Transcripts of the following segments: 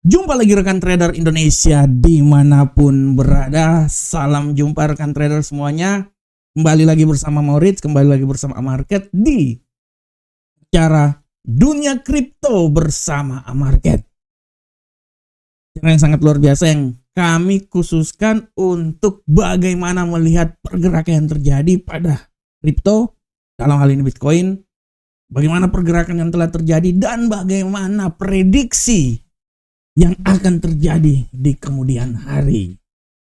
Jumpa lagi rekan trader Indonesia dimanapun berada. Salam jumpa rekan trader semuanya. Kembali lagi bersama Maurits, kembali lagi bersama Amarket di acara Dunia Kripto bersama Amarket. Acara yang sangat luar biasa yang kami khususkan untuk bagaimana melihat pergerakan yang terjadi pada kripto, dalam hal ini Bitcoin, bagaimana pergerakan yang telah terjadi dan bagaimana prediksi yang akan terjadi di kemudian hari.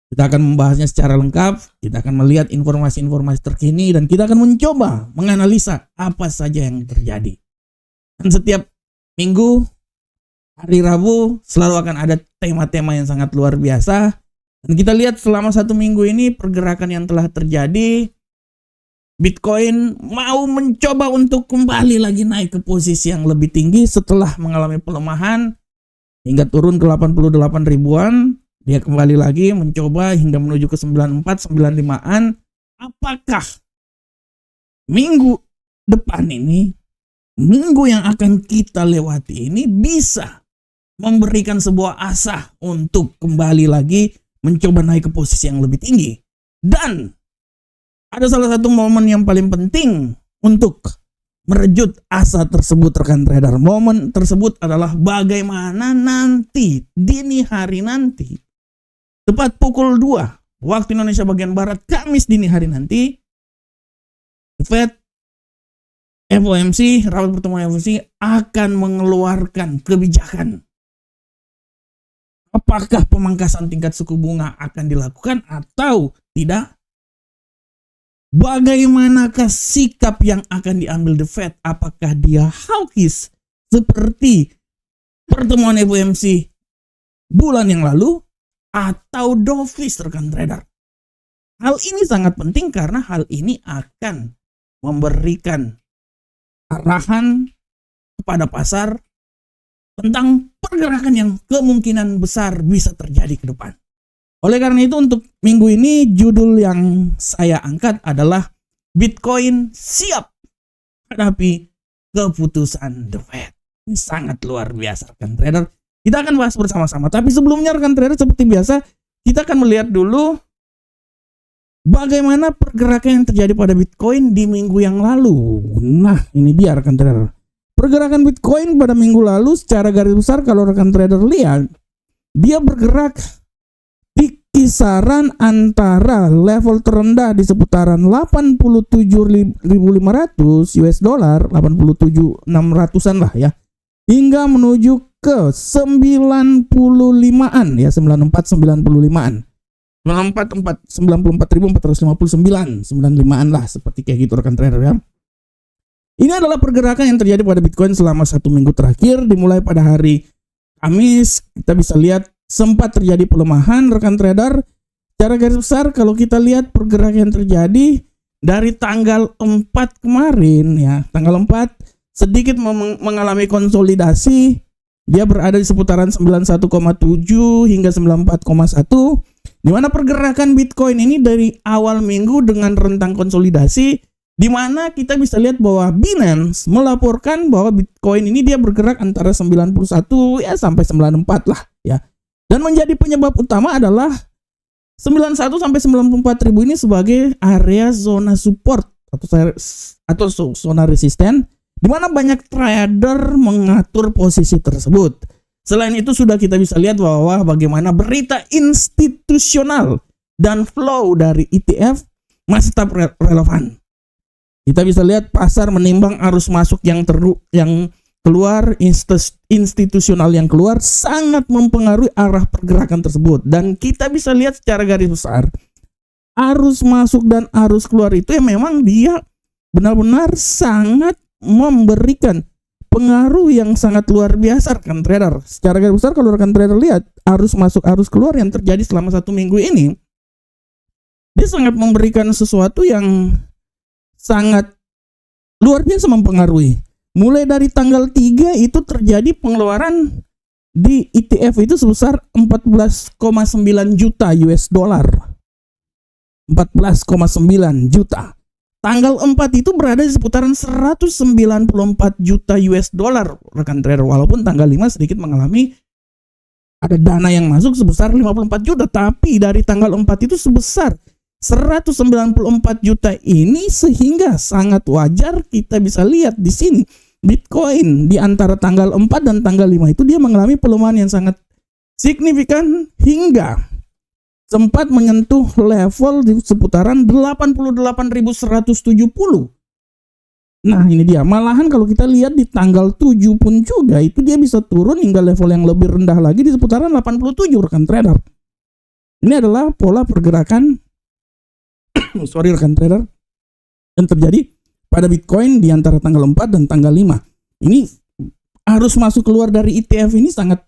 Kita akan membahasnya secara lengkap, kita akan melihat informasi-informasi terkini, dan kita akan mencoba menganalisa apa saja yang terjadi. Dan setiap minggu, hari Rabu, selalu akan ada tema-tema yang sangat luar biasa. Dan kita lihat selama satu minggu ini pergerakan yang telah terjadi, Bitcoin mau mencoba untuk kembali lagi naik ke posisi yang lebih tinggi setelah mengalami pelemahan hingga turun ke 88 ribuan. Dia kembali lagi mencoba hingga menuju ke 94, 95-an. Apakah minggu depan ini, minggu yang akan kita lewati ini bisa memberikan sebuah asa untuk kembali lagi mencoba naik ke posisi yang lebih tinggi? Dan ada salah satu momen yang paling penting untuk merejut asa tersebut rekan trader. Momen tersebut adalah bagaimana nanti dini hari nanti, tepat pukul 2 waktu Indonesia bagian Barat, Kamis dini hari nanti, Fed, FOMC, rapat pertemuan FOMC akan mengeluarkan kebijakan. Apakah pemangkasan tingkat suku bunga akan dilakukan atau tidak? Bagaimanakah sikap yang akan diambil The Fed? Apakah dia hawkish seperti pertemuan FOMC bulan yang lalu atau dovish rekan trader? Hal ini sangat penting karena hal ini akan memberikan arahan kepada pasar tentang pergerakan yang kemungkinan besar bisa terjadi ke depan. Oleh karena itu untuk minggu ini judul yang saya angkat adalah Bitcoin siap hadapi keputusan The Fed. Ini sangat luar biasa rekan trader. Kita akan bahas bersama-sama. Tapi sebelumnya rekan trader, seperti biasa kita akan melihat dulu bagaimana pergerakan yang terjadi pada Bitcoin di minggu yang lalu. Nah ini dia rekan trader. Pergerakan Bitcoin pada minggu lalu secara garis besar kalau rekan trader lihat, dia bergerak kisaran antara level terendah di seputaran 87.500 US dollar, 87.600-an lah ya, hingga menuju ke 95-an ya, 94-95-an, 94.459, 95-an lah, seperti kayak gitu rekan trader ya. Ini adalah pergerakan yang terjadi pada Bitcoin selama satu minggu terakhir. Dimulai pada hari Kamis, kita bisa lihat sempat terjadi pelemahan rekan trader. Secara garis besar kalau kita lihat pergerakan yang terjadi dari tanggal 4 kemarin ya, tanggal 4 sedikit mengalami konsolidasi. Dia berada di seputaran 91,7 hingga 94,1, di mana pergerakan Bitcoin ini dari awal minggu dengan rentang konsolidasi, di mana kita bisa lihat bahwa Binance melaporkan bahwa Bitcoin ini dia bergerak antara 91 ya sampai 94 lah ya. Dan menjadi penyebab utama adalah 91 sampai 94 ribu ini sebagai area zona support atau zona resisten, di mana banyak trader mengatur posisi tersebut. Selain itu sudah kita bisa lihat bahwa bagaimana berita institusional dan flow dari ETF masih tetap relevan. Kita bisa lihat pasar menimbang arus masuk yang keluar, institusional yang keluar sangat mempengaruhi arah pergerakan tersebut. Dan kita bisa lihat secara garis besar, arus masuk dan arus keluar itu ya memang dia benar-benar sangat memberikan pengaruh yang sangat luar biasa rekan trader. Secara garis besar kalau rekan trader lihat arus masuk arus keluar yang terjadi selama satu minggu ini, dia sangat memberikan sesuatu yang sangat luar biasa mempengaruhi. Mulai dari tanggal 3 itu terjadi pengeluaran di ETF itu sebesar 14,9 juta US dollar. 14,9 juta. Tanggal 4 itu berada di seputaran 194 juta US dollar rekan trader, walaupun tanggal 5 sedikit mengalami ada dana yang masuk sebesar 54 juta, tapi dari tanggal 4 itu sebesar 194 juta ini, sehingga sangat wajar kita bisa lihat di sini Bitcoin di antara tanggal 4 dan tanggal 5 itu dia mengalami pelemahan yang sangat signifikan hingga sempat menyentuh level di seputaran 88.170. Nah ini dia, malahan kalau kita lihat di tanggal 7 pun juga itu dia bisa turun hingga level yang lebih rendah lagi di seputaran 87 rekan trader. Ini adalah pola pergerakan rekan trader yang terjadi pada Bitcoin di antara tanggal 4 dan tanggal 5. Ini arus masuk keluar dari ETF ini sangat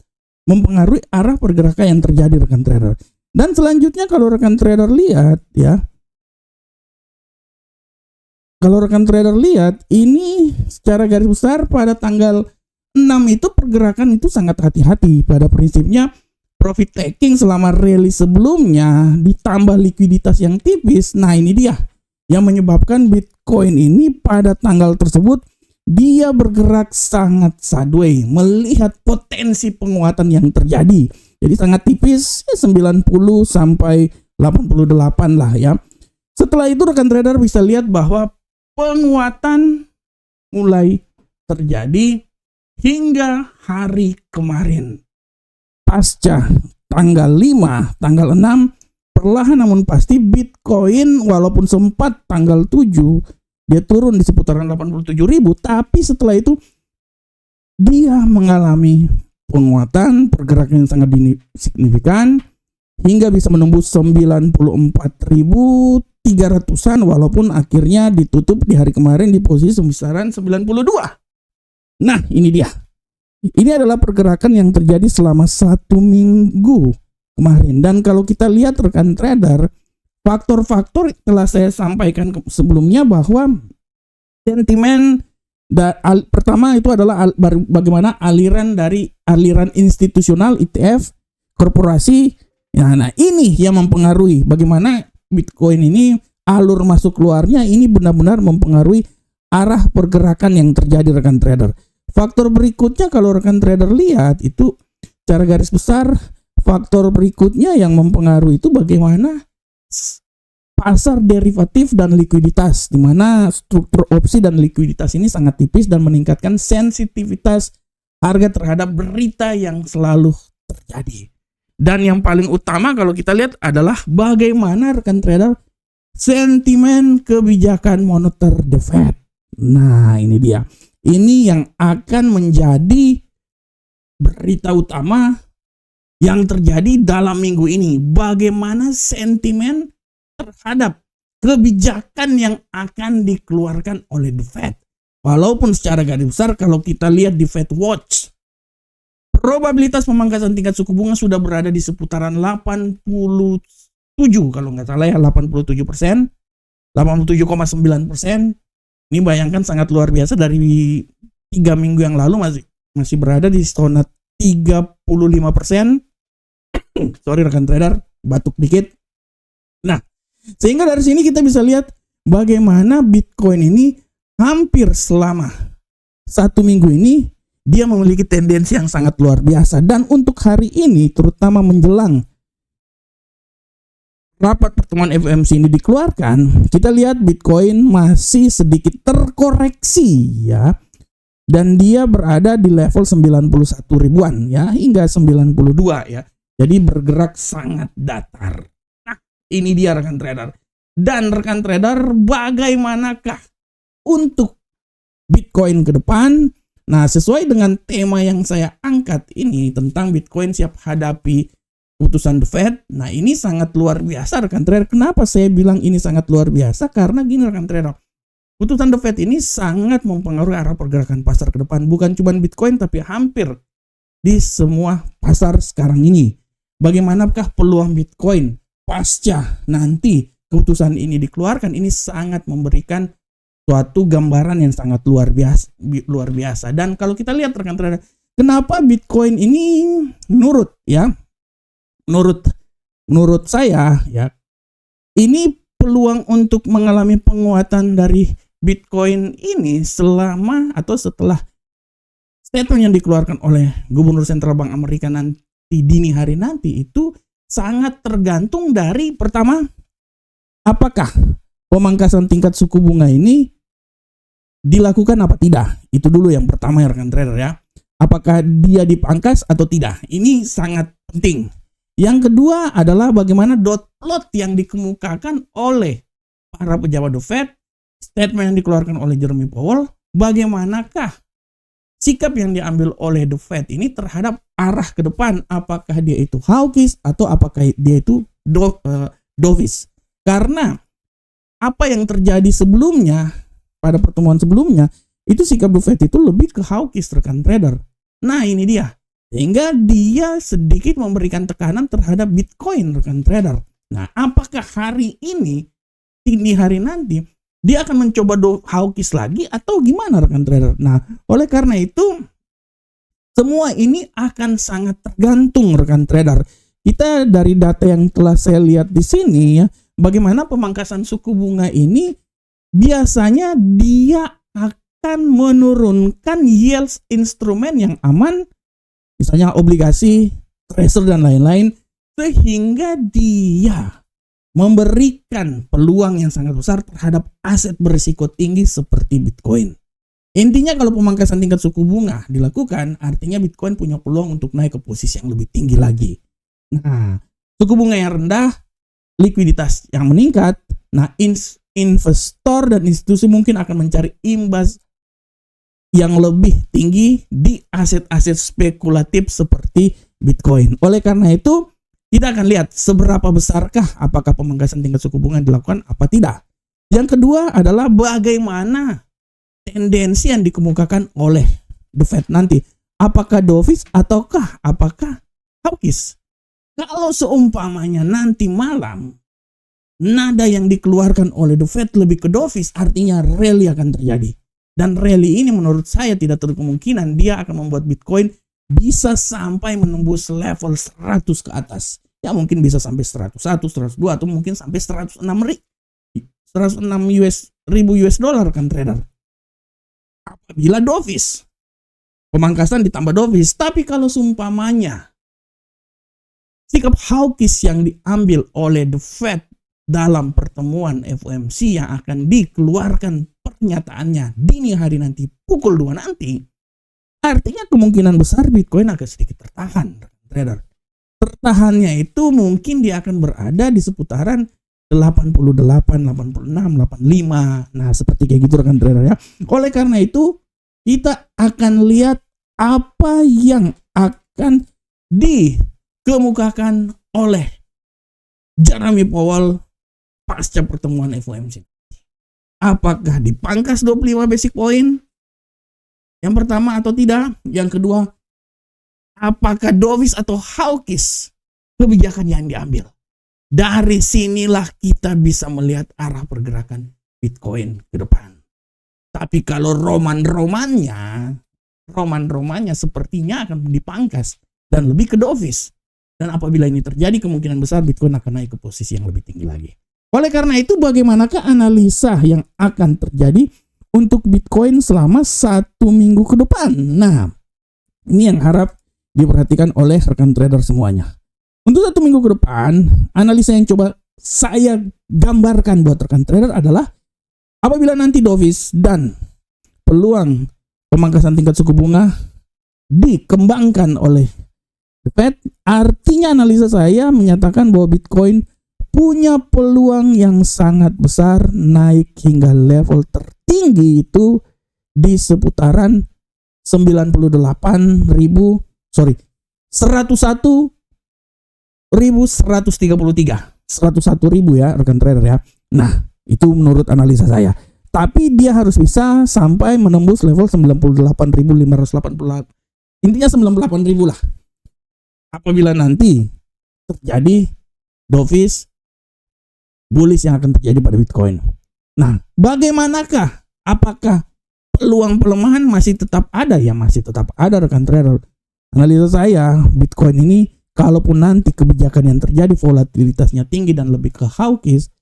mempengaruhi arah pergerakan yang terjadi rekan trader. Dan selanjutnya kalau rekan trader lihat ya, kalau rekan trader lihat, ini secara garis besar pada tanggal 6 itu pergerakan itu sangat hati-hati. Pada prinsipnya profit taking selama rally sebelumnya ditambah likuiditas yang tipis. Nah ini dia yang menyebabkan Bitcoin ini pada tanggal tersebut dia bergerak sangat sideways melihat potensi penguatan yang terjadi. Jadi sangat tipis, 90 sampai 88 lah ya. Setelah itu rekan trader bisa lihat bahwa penguatan mulai terjadi hingga hari kemarin. Pasca tanggal 5, tanggal 6, perlahan namun pasti Bitcoin walaupun sempat tanggal 7 dia turun di seputaran 87.000, tapi setelah itu dia mengalami penguatan, pergerakan yang sangat signifikan hingga bisa menembus 94.300-an walaupun akhirnya ditutup di hari kemarin di posisi kisaran 92. Nah ini dia, ini adalah pergerakan yang terjadi selama 1 minggu kemarin. Dan kalau kita lihat rekan trader, faktor-faktor telah saya sampaikan sebelumnya bahwa sentimen pertama itu adalah bagaimana aliran institusional ETF korporasi. Nah ini yang mempengaruhi bagaimana Bitcoin ini alur masuk keluarnya ini benar-benar mempengaruhi arah pergerakan yang terjadi rekan trader. Faktor berikutnya kalau rekan trader lihat itu secara garis besar, faktor berikutnya yang mempengaruhi itu bagaimana pasar derivatif dan likuiditas, di mana struktur opsi dan likuiditas ini sangat tipis dan meningkatkan sensitivitas harga terhadap berita yang selalu terjadi. Dan yang paling utama kalau kita lihat adalah bagaimana rekan trader sentimen kebijakan moneter The Fed. Nah ini dia, ini yang akan menjadi berita utama yang terjadi dalam minggu ini. Bagaimana sentimen terhadap kebijakan yang akan dikeluarkan oleh The Fed. Walaupun secara garis besar kalau kita lihat di Fed Watch, probabilitas pemangkasan tingkat suku bunga sudah berada di seputaran 87 kalau nggak salah ya, 87%, 87,9%. Ini bayangkan sangat luar biasa, dari 3 minggu yang lalu masih berada di zona 35%. Sorry rekan trader, batuk dikit. Nah, sehingga dari sini kita bisa lihat bagaimana Bitcoin ini hampir selama 1 minggu ini dia memiliki tendensi yang sangat luar biasa. Dan untuk hari ini, terutama menjelang rapat pertemuan FOMC ini dikeluarkan, kita lihat Bitcoin masih sedikit terkoreksi ya. Dan dia berada di level 91 ribuan ya, hingga 92 ya. Jadi bergerak sangat datar. Nah, ini dia rekan trader. Dan rekan trader, bagaimanakah untuk Bitcoin ke depan? Nah, sesuai dengan tema yang saya angkat ini tentang Bitcoin siap hadapi putusan The Fed. Nah, ini sangat luar biasa rekan trader. Kenapa saya bilang ini sangat luar biasa? Karena gini rekan trader, putusan The Fed ini sangat mempengaruhi arah pergerakan pasar ke depan. Bukan cuma Bitcoin, tapi hampir di semua pasar sekarang ini. Bagaimanakah peluang Bitcoin pasca nanti keputusan ini dikeluarkan? Ini sangat memberikan suatu gambaran yang sangat luar biasa. Dan kalau kita lihat rekan trader, kenapa Bitcoin ini menurut saya ya, ini peluang untuk mengalami penguatan dari Bitcoin ini selama atau setelah statement yang dikeluarkan oleh Gubernur Sentral Bank Amerika di dini hari nanti itu sangat tergantung dari pertama, apakah pemangkasan tingkat suku bunga ini dilakukan apa tidak. Itu dulu yang pertama ya rekan trader ya. Apakah dia dipangkas atau tidak. Ini sangat penting. Yang kedua adalah bagaimana dot plot yang dikemukakan oleh para pejabat The Fed, statement yang dikeluarkan oleh Jeremy Powell, bagaimanakah sikap yang diambil oleh The Fed ini terhadap arah ke depan, apakah dia itu hawkish atau apakah dia itu dovish. Karena apa yang terjadi sebelumnya, pada pertemuan sebelumnya, itu sikap The Fed itu lebih ke hawkish rekan trader. Nah ini dia, sehingga dia sedikit memberikan tekanan terhadap Bitcoin rekan trader. Nah apakah hari ini, di hari nanti, dia akan mencoba hawkish lagi atau gimana rekan trader? Nah, oleh karena itu semua ini akan sangat tergantung rekan trader. Kita dari data yang telah saya lihat di sini ya, bagaimana pemangkasan suku bunga ini biasanya dia akan menurunkan yield instrumen yang aman, misalnya obligasi, treasury dan lain-lain, sehingga dia memberikan peluang yang sangat besar terhadap aset berisiko tinggi seperti Bitcoin. Intinya kalau pemangkasan tingkat suku bunga dilakukan, artinya Bitcoin punya peluang untuk naik ke posisi yang lebih tinggi lagi. Nah, suku bunga yang rendah, likuiditas yang meningkat, nah investor dan institusi mungkin akan mencari imbas yang lebih tinggi di aset-aset spekulatif seperti Bitcoin. Oleh karena itu, kita akan lihat seberapa besarkah apakah pemangkasan tingkat suku bunga dilakukan apa tidak. Yang kedua adalah bagaimana tendensi yang dikemukakan oleh The Fed nanti. Apakah dovish ataukah apakah hawkish? Kalau seumpamanya nanti malam nada yang dikeluarkan oleh The Fed lebih ke dovish, artinya rally akan terjadi. Dan rally ini menurut saya tidak terlalu kemungkinan dia akan membuat Bitcoin bisa sampai menembus level 100 ke atas. Ya mungkin bisa sampai 101, 102 atau mungkin sampai 106 ribu US dollar kan trader. Apabila dovish, pemangkasan ditambah dovish. Tapi kalau seumpamanya sikap hawkish yang diambil oleh The Fed dalam pertemuan FOMC yang akan dikeluarkan pernyataannya dini hari nanti pukul 2 nanti, artinya kemungkinan besar Bitcoin agak sedikit tertahan, trader. Tertahannya itu mungkin dia akan berada di seputaran 88, 86, 85. Nah, seperti kayak gitu rekan trader ya. Oleh karena itu, kita akan lihat apa yang akan dikemukakan oleh Jeremy Powell pasca pertemuan FOMC. Apakah dipangkas 25 basic point? Yang pertama atau tidak? Yang kedua, apakah dovish atau hawkish kebijakan yang diambil? Dari sinilah kita bisa melihat arah pergerakan Bitcoin ke depan. Tapi kalau roman-romannya sepertinya akan dipangkas dan lebih ke dovish. Dan apabila ini terjadi, kemungkinan besar Bitcoin akan naik ke posisi yang lebih tinggi lagi. Oleh karena itu, bagaimanakah analisa yang akan terjadi untuk Bitcoin selama 1 minggu ke depan? Nah, ini yang harap diperhatikan oleh rekan trader semuanya. Untuk 1 minggu ke depan, analisa yang coba saya gambarkan buat rekan trader adalah apabila nanti dovish dan peluang pemangkasan tingkat suku bunga dikembangkan oleh The Fed, artinya analisa saya menyatakan bahwa Bitcoin punya peluang yang sangat besar naik hingga level tertinggi itu di seputaran 101.133 101.000 ya rekan trader ya. Nah, itu menurut analisa saya. Tapi dia harus bisa sampai menembus level 98.588. Intinya 98.000 lah. Apabila nanti terjadi dovish bullish yang akan terjadi pada Bitcoin. Nah, bagaimanakah? Apakah peluang pelemahan masih tetap ada? Ya masih tetap ada rekan trader. Analisa saya, Bitcoin ini kalaupun nanti kebijakan yang terjadi volatilitasnya tinggi dan lebih ke hawkish,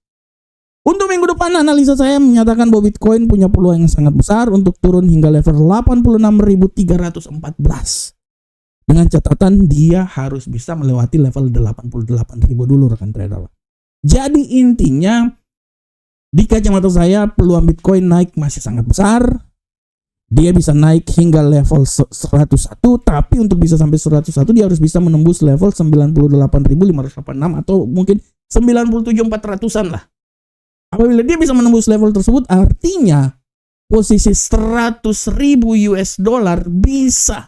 untuk minggu depan analisa saya menyatakan bahwa Bitcoin punya peluang yang sangat besar untuk turun hingga level 86.314. Dengan catatan dia harus bisa melewati level 88.000 dulu rekan trader. Jadi intinya di kacamata saya peluang Bitcoin naik masih sangat besar. Dia bisa naik hingga level 101, tapi untuk bisa sampai 101 dia harus bisa menembus level 98.586 atau mungkin 97.400-an lah. Apabila dia bisa menembus level tersebut, artinya posisi 100.000 US dollar bisa,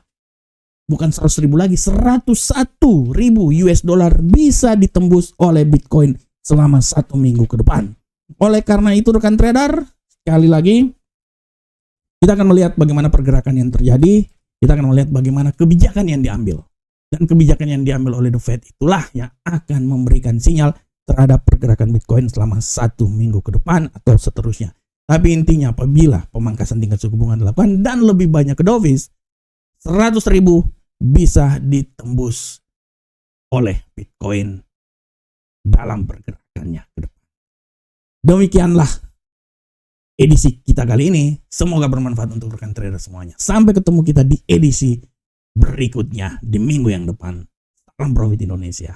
bukan 100.000 lagi, 101.000 US dollar bisa ditembus oleh Bitcoin selama 1 minggu ke depan. Oleh karena itu rekan trader, sekali lagi kita akan melihat bagaimana pergerakan yang terjadi, kita akan melihat bagaimana kebijakan yang diambil. Dan kebijakan yang diambil oleh The Fed itulah yang akan memberikan sinyal terhadap pergerakan Bitcoin selama 1 minggu ke depan atau seterusnya. Tapi intinya apabila pemangkasan tingkat suku bunga dilakukan dan lebih banyak ke dovish, 100.000 bisa ditembus oleh Bitcoin dalam pergerakannya ke depan. Demikianlah edisi kita kali ini. Semoga bermanfaat untuk rekan trader semuanya. Sampai ketemu kita di edisi berikutnya di minggu yang depan. Salam profit Indonesia.